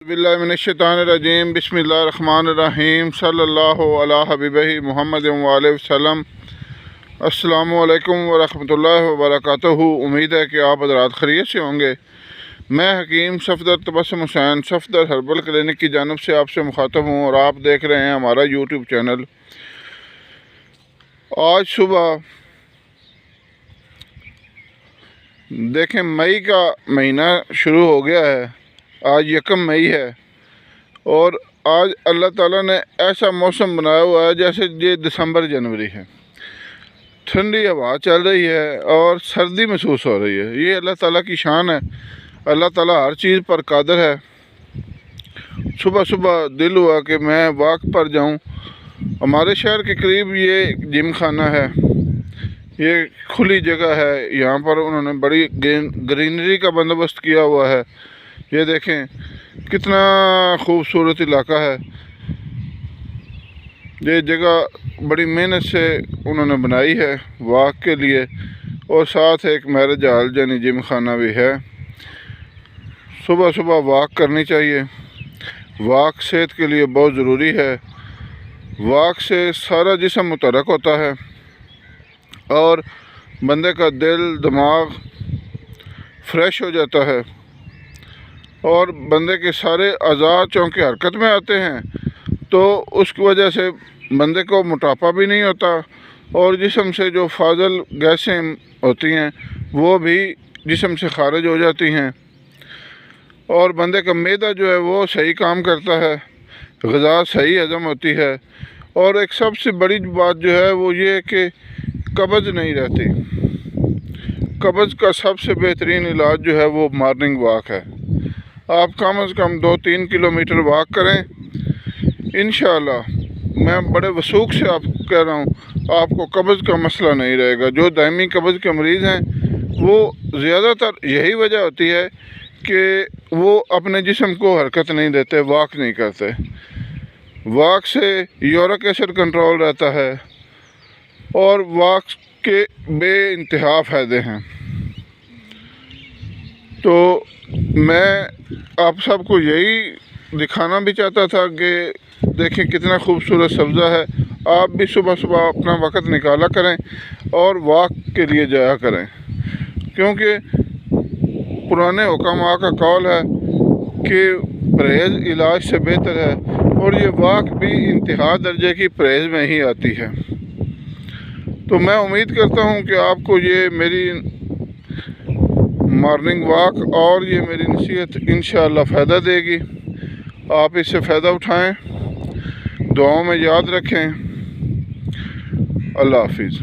बिल्लाहिमिनश्शैतानिर्रजीम बिस्मिल्लाहिर्रहमानिर्रहीम सल्लल्लाहु अला हबीबिही मुहम्मद व आलिहि वसल्लम। अस्सलामु अलैकुम व रहमतुल्लाहि व बरकातुहू। उम्मीद है कि आप हज़रात खैरियत से होंगे। मैं हकीम सफदर तबस्सुम हुसैन सफदर हर्बल क्लिनिक की जानिब से आपसे मुखातब हूँ और आप देख रहे हैं हमारा यूट्यूब चैनल। आज सुबह देखें, मई का महीना शुरू हो गया है। आज 1 मई है और आज अल्लाह ताला ने ऐसा मौसम बनाया हुआ है जैसे ये दिसंबर जनवरी है। ठंडी हवा चल रही है और सर्दी महसूस हो रही है। ये अल्लाह ताला की शान है। अल्लाह ताला हर चीज़ पर कादिर है। सुबह सुबह दिल हुआ कि मैं वॉक पर जाऊं। हमारे शहर के करीब ये जिम खाना है, ये खुली जगह है। यहाँ पर उन्होंने बड़ी ग्रीनरी का बंदोबस्त किया हुआ है। ये देखें कितना खूबसूरत इलाका है। ये जगह बड़ी मेहनत से उन्होंने बनाई है वॉक के लिए और साथ एक मैरिज हॉल यानी जिम खाना भी है। सुबह सुबह वॉक करनी चाहिए। वॉक सेहत के लिए बहुत ज़रूरी है। वॉक से सारा जिस्म मुतहरक होता है और बंदे का दिल दिमाग फ्रेश हो जाता है और बंदे के सारे अज़ा चौंके हरकत में आते हैं। तो उसकी वजह से बंदे को मोटापा भी नहीं होता और जिस्म से जो फाजल गैसें होती हैं वो भी जिस्म से खारिज हो जाती हैं और बंदे का मैदा जो है वो सही काम करता है, ग़िज़ा सही हज़म होती है। और एक सबसे बड़ी बात जो है वो ये कि कब्ज़ नहीं रहती। कब्ज़ का सबसे बेहतरीन इलाज जो है वो मॉर्निंग वॉक है। आप कम से कम 2-3 किलोमीटर वॉक करें। इंशाअल्लाह मैं बड़े वसूख से आपको कह रहा हूँ, आपको कब्ज़ का मसला नहीं रहेगा। जो दायमी कब्ज़ के मरीज़ हैं वो ज़्यादातर यही वजह होती है कि वो अपने जिस्म को हरकत नहीं देते, वॉक नहीं करते। वॉक से यूरिक एसिड कंट्रोल रहता है और वॉक के बेइंतहा फ़ायदे हैं। तो मैं आप सबको यही दिखाना भी चाहता था कि देखें कितना खूबसूरत सब्ज़ा है। आप भी सुबह सुबह अपना वक़्त निकाला करें और वॉक के लिए जाया करें, क्योंकि पुराने हुक्मा का कौल है कि परहेज़ इलाज से बेहतर है और ये वॉक भी इंतहा दर्जे की परहेज़ में ही आती है। तो मैं उम्मीद करता हूँ कि आपको ये मेरी मॉर्निंग वॉक और ये मेरी नसीहत इंशाअल्लाह फ़ायदा देगी। आप इससे फ़ायदा उठाएं, दुआओं में याद रखें। अल्लाह हाफिज़।